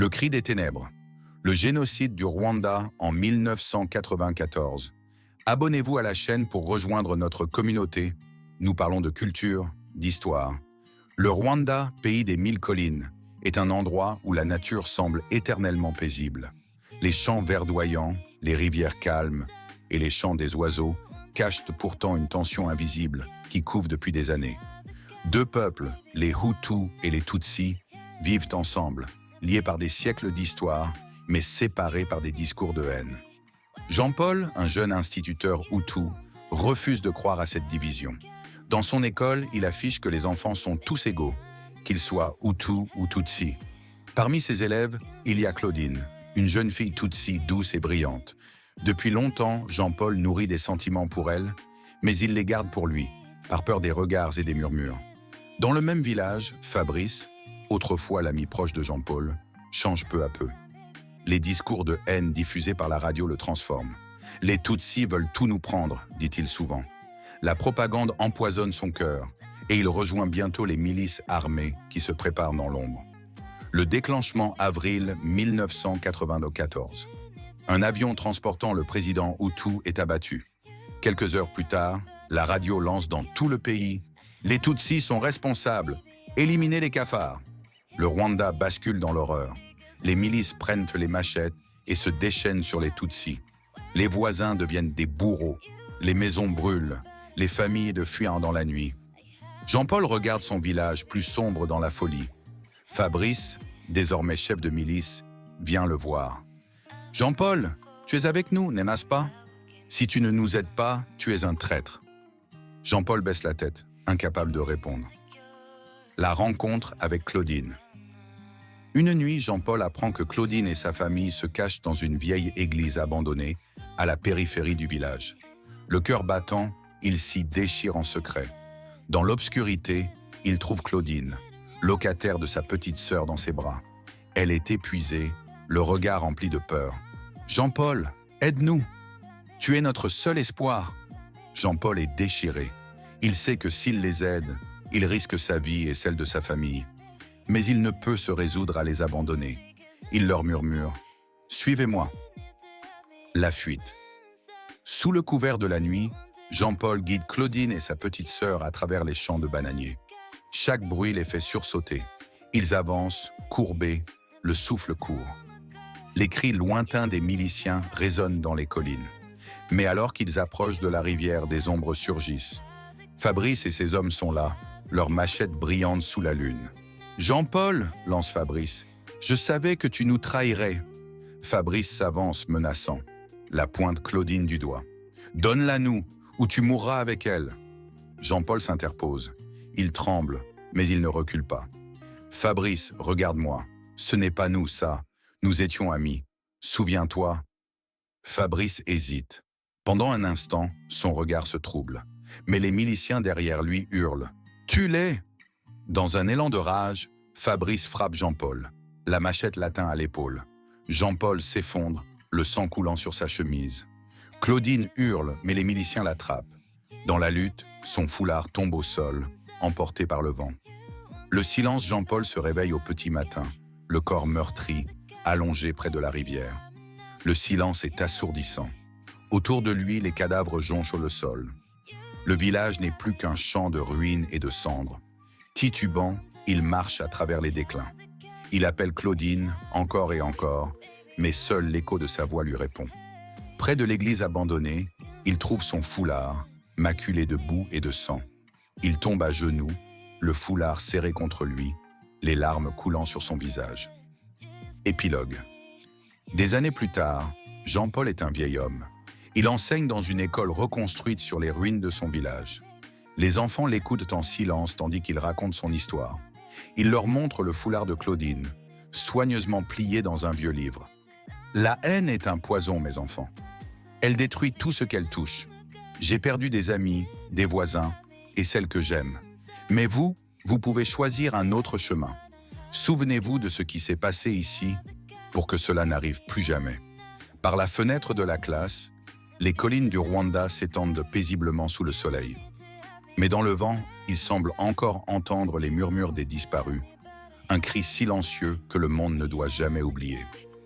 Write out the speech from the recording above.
Le cri des ténèbres. Le génocide du Rwanda en 1994. Abonnez-vous à la chaîne pour rejoindre notre communauté. Nous parlons de culture, d'histoire. Le Rwanda, pays des 1000 collines, est un endroit où la nature semble éternellement paisible. Les champs verdoyants, les rivières calmes et les chants des oiseaux cachent pourtant une tension invisible qui couve depuis des années. Deux peuples, les Hutus et les Tutsis, vivent ensemble, liés par des siècles d'histoire, mais séparés par des discours de haine. Jean-Paul, un jeune instituteur Hutu, refuse de croire à cette division. Dans son école, il affiche que les enfants sont tous égaux, qu'ils soient Hutus ou Tutsis. Parmi ses élèves, il y a Claudine, une jeune fille Tutsi douce et brillante. Depuis longtemps, Jean-Paul nourrit des sentiments pour elle, mais il les garde pour lui, par peur des regards et des murmures. Dans le même village, Fabrice, autrefois l'ami proche de Jean-Paul, change peu à peu. Les discours de haine diffusés par la radio le transforment. Les Tutsis veulent tout nous prendre, dit-il souvent. La propagande empoisonne son cœur, et il rejoint bientôt les milices armées qui se préparent dans l'ombre. Le déclenchement avril 1994. Un avion transportant le président Hutu est abattu. Quelques heures plus tard, la radio lance dans tout le pays « Les Tutsis sont responsables, éliminez les cafards ». Le Rwanda bascule dans l'horreur. Les milices prennent les machettes et se déchaînent sur les Tutsis. Les voisins deviennent des bourreaux. Les maisons brûlent. Les familles de fuir dans la nuit. Jean-Paul regarde son village plus sombre dans la folie. Fabrice, désormais chef de milice, vient le voir. « Jean-Paul, tu es avec nous, n'est-ce pas? Si tu ne nous aides pas, tu es un traître. » Jean-Paul baisse la tête, incapable de répondre. La rencontre avec Claudine. Une nuit, Jean-Paul apprend que Claudine et sa famille se cachent dans une vieille église abandonnée à la périphérie du village. Le cœur battant, il s'y déchire en secret. Dans l'obscurité, il trouve Claudine, locataire de sa petite sœur dans ses bras. Elle est épuisée, le regard rempli de peur. « Jean-Paul, aide-nous! Tu es notre seul espoir !» Jean-Paul est déchiré. Il sait que s'il les aide, il risque sa vie et celle de sa famille. Mais il ne peut se résoudre à les abandonner. Il leur murmure « Suivez-moi !» La fuite. Sous le couvert de la nuit, Jean-Paul guide Claudine et sa petite sœur à travers les champs de bananiers. Chaque bruit les fait sursauter. Ils avancent, courbés, le souffle court. Les cris lointains des miliciens résonnent dans les collines. Mais alors qu'ils approchent de la rivière, des ombres surgissent. Fabrice et ses hommes sont là, leurs machettes brillantes sous la lune. « Jean-Paul, lance Fabrice, je savais que tu nous trahirais. » Fabrice s'avance menaçant, la pointe Claudine du doigt. « Donne-la-nous, ou tu mourras avec elle. » Jean-Paul s'interpose. Il tremble, mais il ne recule pas. « Fabrice, regarde-moi. Ce n'est pas nous, ça. Nous étions amis. Souviens-toi. » Fabrice hésite. Pendant un instant, son regard se trouble. Mais les miliciens derrière lui hurlent. « Tue-les !» Dans un élan de rage, Fabrice frappe Jean-Paul. La machette l'atteint à l'épaule. Jean-Paul s'effondre, le sang coulant sur sa chemise. Claudine hurle, mais les miliciens l'attrapent. Dans la lutte, son foulard tombe au sol, emporté par le vent. Le silence, Jean-Paul se réveille au petit matin, le corps meurtri, allongé près de la rivière. Le silence est assourdissant. Autour de lui, les cadavres jonchent le sol. Le village n'est plus qu'un champ de ruines et de cendres. Titubant, il marche à travers les déclins. Il appelle Claudine, encore et encore, mais seul l'écho de sa voix lui répond. Près de l'église abandonnée, il trouve son foulard, maculé de boue et de sang. Il tombe à genoux, le foulard serré contre lui, les larmes coulant sur son visage. Épilogue. Des années plus tard, Jean-Paul est un vieil homme. Il enseigne dans une école reconstruite sur les ruines de son village. Les enfants l'écoutent en silence tandis qu'il raconte son histoire. Il leur montre le foulard de Claudine, soigneusement plié dans un vieux livre. La haine est un poison, mes enfants. Elle détruit tout ce qu'elle touche. J'ai perdu des amis, des voisins et celles que j'aime. Mais vous pouvez choisir un autre chemin. Souvenez-vous de ce qui s'est passé ici pour que cela n'arrive plus jamais. Par la fenêtre de la classe, les collines du Rwanda s'étendent paisiblement sous le soleil. Mais dans le vent, il semble encore entendre les murmures des disparus. un cri silencieux que le monde ne doit jamais oublier.